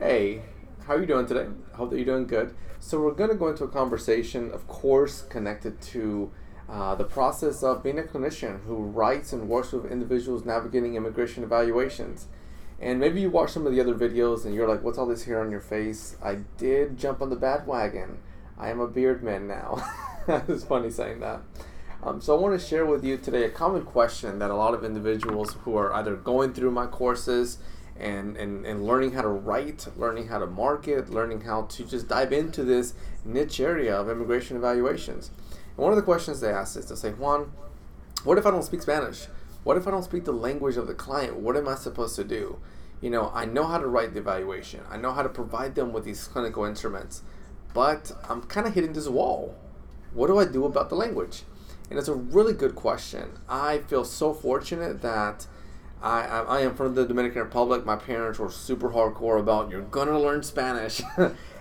Hey, how are you doing today? Hope that you're doing good. So we're going to go into a conversation, of course, connected to the process of being a clinician who writes and works with individuals navigating immigration evaluations. And maybe you watch some of the other videos and you're like, what's all this hair on your face? I did jump on the bandwagon. I am a beard man now. It's funny saying that. So I want to share with you today a common question that a lot of individuals who are either going through my courses and learning how to write, learning how to market, learning how to just dive into this niche area of immigration evaluations. And one of the questions they ask is to say, Juan, what if I don't speak Spanish? What if I don't speak the language of the client? What am I supposed to do? I know how to write the evaluation. I know how to provide them with these clinical instruments, but I'm kind of hitting this wall. What do I do about the language? And it's a really good question. I feel so fortunate that I am from the Dominican Republic. My parents were super hardcore about you're gonna learn Spanish,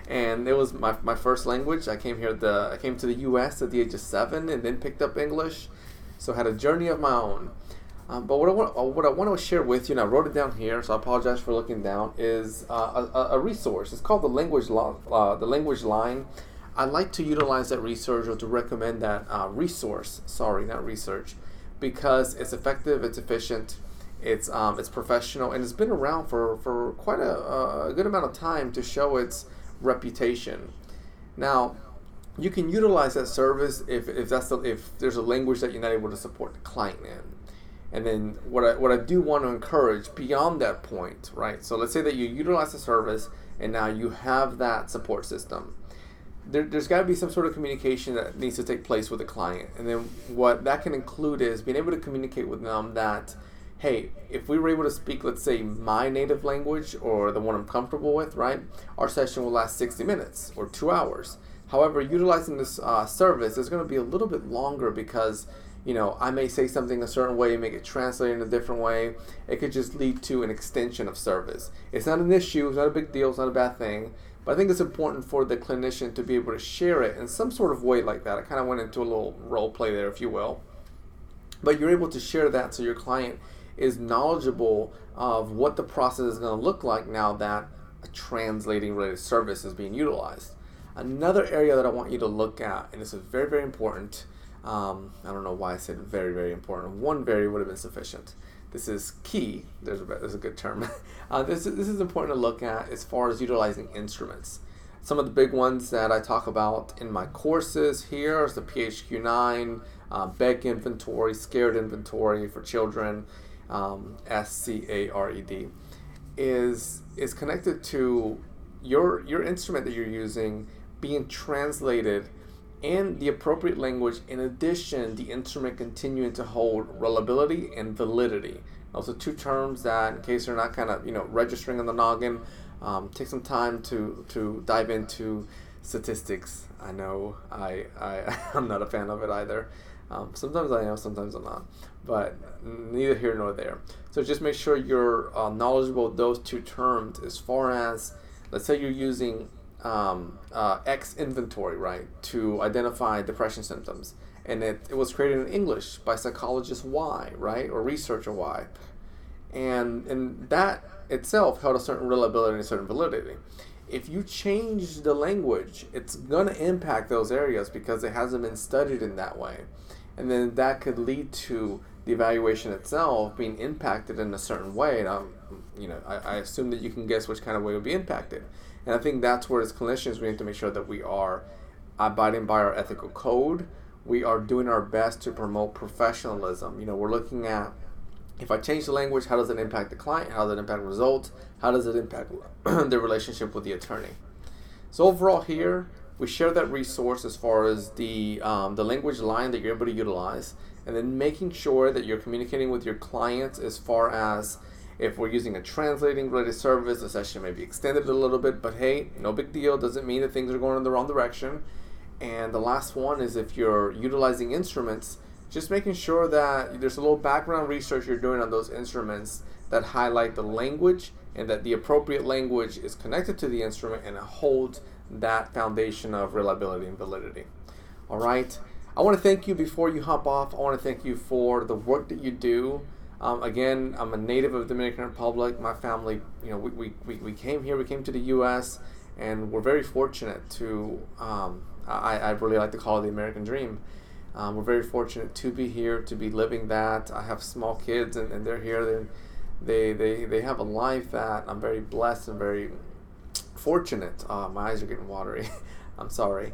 and it was my first language. I came to the U.S. at the age of 7, and then picked up English, so I had a journey of my own. But what I want to share with you, and I wrote it down here, so I apologize for looking down, is a resource. It's called the language line. I like to utilize that research or to recommend that resource. Sorry, not research, because it's effective, it's efficient, it's professional, and it's been around for quite a good amount of time to show its reputation. Now, you can utilize that service if there's a language that you're not able to support the client in. And then what I do want to encourage beyond that point, right? So let's say that you utilize the service and now you have that support system. There's got to be some sort of communication that needs to take place with the client. And then what that can include is being able to communicate with them that, hey, if we were able to speak, let's say, my native language or the one I'm comfortable with, right, our session will last 60 minutes or 2 hours. However, utilizing this service is going to be a little bit longer because, I may say something a certain way, make it translate in a different way. It could just lead to an extension of service. It's not an issue, it's not a big deal, it's not a bad thing. But I think it's important for the clinician to be able to share it in some sort of way like that. I kind of went into a little role play there, if you will. But you're able to share that so your client is knowledgeable of what the process is going to look like now that a translating related service is being utilized. Another area that I want you to look at, and this is very, very important. I don't know why I said very, very important. One very would have been sufficient. This is key. There's a good term. This is important to look at as far as utilizing instruments. Some of the big ones that I talk about in my courses here is the PHQ-9, BEG inventory, scared inventory for children, SCARED, is connected to your instrument that you're using being translated in the appropriate language. In addition, the instrument continuing to hold reliability and validity. Those are two terms that, in case they're not kind of registering on the noggin, take some time to dive into statistics. I know I'm not a fan of it either. Sometimes I am, sometimes I'm not, but neither here nor there. So just make sure you're knowledgeable of those two terms as far as, let's say you're using X inventory, right, to identify depression symptoms, and it was created in English by psychologist Y, right, or researcher Y, and that itself held a certain reliability and a certain validity. If you change the language, it's gonna impact those areas because it hasn't been studied in that way, and then that could lead to the evaluation itself being impacted in a certain way. And I assume that you can guess which kind of way it would be impacted. And I think that's where, as clinicians, we need to make sure that we are abiding by our ethical code. We are doing our best to promote professionalism. We're looking at, if I change the language, how does it impact the client? How does it impact results? How does it impact the relationship with the attorney? So overall here, we share that resource as far as the language line that you're able to utilize, and then making sure that you're communicating with your clients as far as, if we're using a translating related service, the session may be extended a little bit, but hey, no big deal. Doesn't mean that things are going in the wrong direction. And the last one is, if you're utilizing instruments, just making sure that there's a little background research you're doing on those instruments that highlight the language and that the appropriate language is connected to the instrument and it holds that foundation of reliability and validity. All right. I want to thank you before you hop off. I want to thank you for the work that you do. Again, I'm a native of the Dominican Republic. My family, we came here, we came to the U.S., and we're very fortunate to, I really like to call it the American dream. We're very fortunate to be here, to be living that. I have small kids, and they're here. They have a life that I'm very blessed and very fortunate. My eyes are getting watery. I'm sorry.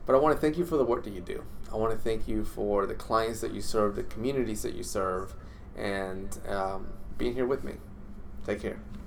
But I want to thank you for the work that you do. I want to thank you for the clients that you serve, the communities that you serve, and being here with me. Take care.